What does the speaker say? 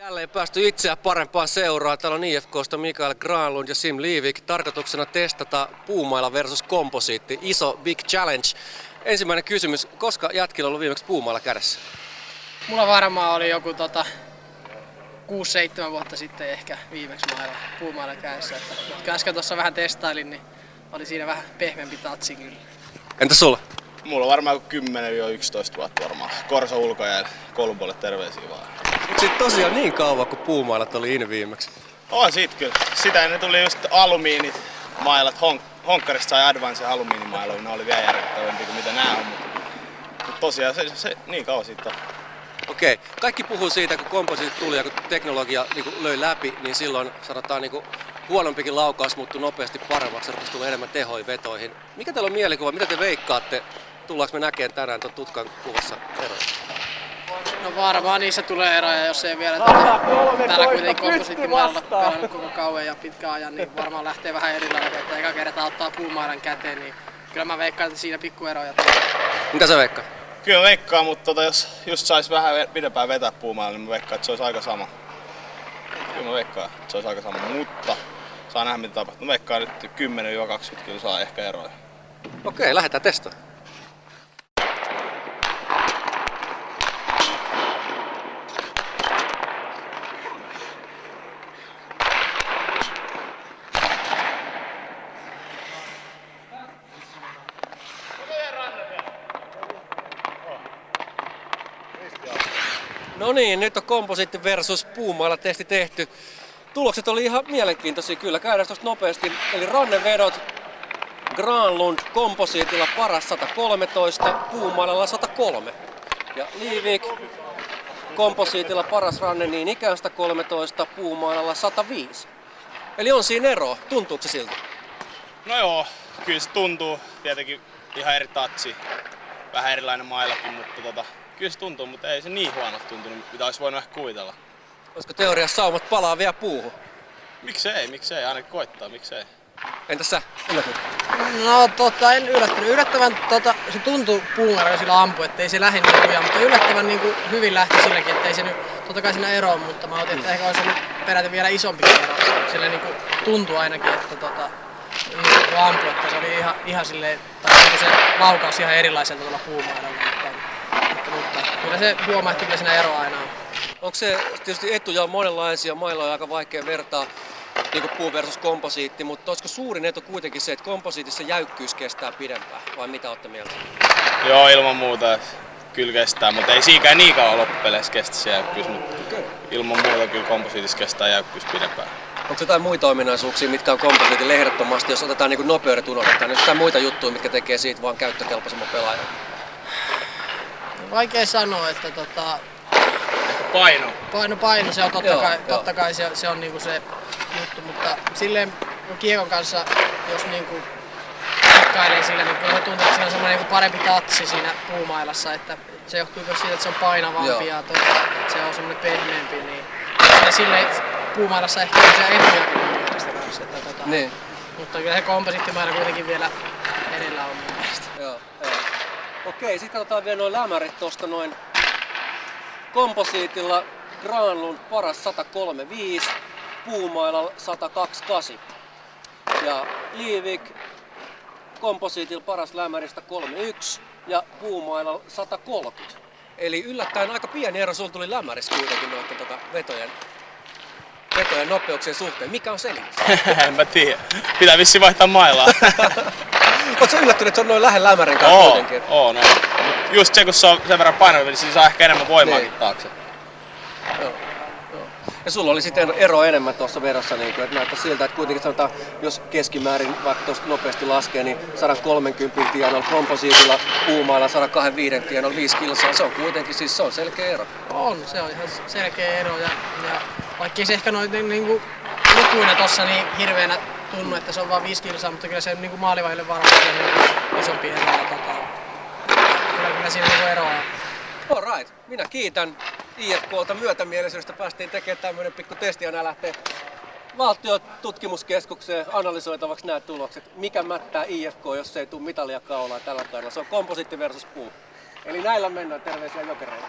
Jälleen päästy itseä parempaan seuraan. Täällä on IFK:sta Mikael Granlund ja Sim Liivik. Tarkoituksena testata puumaila versus komposiitti. Iso big challenge. Ensimmäinen kysymys. Koska jätkillä on ollut viimeksi puumaila kädessä? Mulla varmaan oli joku 6-7 vuotta sitten ehkä viimeksi puumaila kädessä. Kun äsken tuossa vähän testailin, niin oli siinä vähän pehmeämpi tatsi kyllä. Entä sulla? Mulla on varmaan 10-11 vuotta varmaan. Korso ulkojäällä, koulunpuolelle terveisiä vaan. Onko siitä tosiaan niin kauan, kun puumailat oli in viimeksi? On sit kyllä. Sitä ennen tuli just alumiinit mailat. Honkkarista sai Advance alumiinimailoja. Ne oli vielä järkyttävämpiä kuin mitä nää on. Mutta tosiaan se niin kauan siitä on. Okei. Kaikki puhuu siitä, kun komposiitti tuli ja kun teknologia löi läpi, niin silloin sanotaan huonompikin laukaus muuttui nopeasti paremmaksi, rupesi tulla enemmän tehoja vetoihin. Mikä teillä on mielikuva? Mitä te veikkaatte? Tullaanko me näkemään tänään tuon tutkan kuvassa eroja? No varmaan niissä tulee eroja, jos ei vielä täällä kuitenkin komposiittimailalla pelannut koko kauan ja pitkään ajan, niin varmaan lähtee vähän eri lailla, että eka kertaa ottaa puumailan käteen, niin kyllä mä veikkaan, että siinä pikkueroja tulee. Mitä sä veikkaa? Kyllä veikkaan, mutta jos just sais vähän pidempään vetää puumailla, niin mä veikkaan, että se olisi aika sama. Kyllä mä veikkaan, että se olisi aika sama, mutta saa nähdä mitä tapahtuu. Mä veikkaan nyt 10-20 kyllä saa ehkä eroja. Okei, lähdetään testaamaan. No niin, nyt on komposiitti versus puumailla testi tehty. Tulokset oli ihan mielenkiintoisia kyllä. Käydään tuosta nopeasti. Eli rannevedot Granlund komposiitilla paras 113, puumailalla 103. Ja Liivik komposiitilla paras ranne niin ikään 113, puumailalla 105. Eli on siinä ero. Tuntuuko se siltä? No joo, kyllä se tuntuu. Tietenkin ihan eri tatsi. Vähän erilainen mailakin, mutta kyllä se tuntuu, mutta ei se niin huonolta tuntunut, mitä olisi voinut ehkä kuvitella. Olisiko teoriassa saumat palaa vielä puuhun? Miksei, ainakin koittaa, miksei. Entäs sä? Yllätyt? No en yllättynyt. Yllättävän se tuntui puumailla, kun sillä ampui, ettei se lähde niin lujaa, mutta yllättävän hyvin lähti silläkin, ettei se nyt totta kai siinä eroon, mutta mä otin, että ehkä olisi ollut peräti vielä isompi ero. Sillä tuntui ainakin, että kun ampui, että se oli ihan silleen, tai se laukaus ihan erilaiselta tuolla puumailalla. Mutta kyllä se huomaa, että kyllä siinä ero aina on. Onko se tietysti etuja on monenlaisia, mailla on aika vaikea vertaa niin kuin puu versus komposiitti, mutta olisiko suurin etu kuitenkin se, että komposiitissa jäykkyys kestää pidempään, vai mitä olette mieltä? Joo, ilman muuta kyllä kestää, mutta ei siinäkään niin kauan loppupeleissä kestä se jäykkyys, mutta ilman muuta kyllä komposiitissa kestää jäykkyys pidempään. Onko jotain muita ominaisuuksia, mitkä on komposiitille ehdottomasti, jos otetaan niin nopeudet unohdetaan, niin jotain muita juttuja, mitkä tekee siitä vaan käyttökelpoisemman pelaajan? Vaikea sanoa, että Paino se on totta kai se on se juttu, mutta silleen kiekon kanssa, jos kikkailee sillä, niin kyllä tuntuu, että siinä on semmoinen parempi tatsi siinä puumailassa, että se johtuu myös siitä, että se on painavampi ja se on semmoinen pehmeämpi, niin silleen puumailassa ehkä on se etujakin mun mielestä kanssa, niin. Mutta kyllä se komposiittimailla kuitenkin vielä edellä on mun mielestä. Joo. Okei, sitten katsotaan vielä noin lämärit tosta noin. Komposiitilla Granlund paras 135, puumailalla 128. Ja Liivik komposiitilla paras lämäristä 31 ja puumailalla 130. Eli yllättäen aika pieni ero sulla tuli lämärissä kuitenkin noiden vetojen nopeuksien suhteen. Mikä on selitys? En mä tiedä. Pitää vissiin vaihtaa mailaa. Ootko sä yllättynyt, että se on noin lähellä lämärin kanssa kuitenkin? Oo. Just se, kun se on sen verran painava, niin siinä saa ehkä enemmän voimaakin taakse. Joo. Ja sulla oli sitten ero enemmän tuossa vedossa, että näyttää siltä, että kuitenkin sanotaan, jos keskimäärin vaikka tuosta nopeasti laskee, niin 130 tienoilla komposiitilla, puumailla 125 tienoilla 5 kilsaa, se on kuitenkin siis se on selkeä ero. On, se on ihan selkeä ero ja vaikkei se ehkä noin lukuina tossa niin hirveänä tunnu, että se on vaan 5 kilsaa, mutta kyllä se maalivahille varmasti on isompi ero. Kyllä siinä eroa. Alright, minä kiitän IFK:lta myötämielisyydestä. Päästiin tekemään tämmönen pikku testi ja nää lähtee Valtiotutkimuskeskukseen analysoitavaksi nämä tulokset. Mikä mättää IFK, jos ei tule mitalia kaulaan tällä kaudella? Se on komposiitti versus puu. Eli näillä mennään. Terveisiä Jokereille.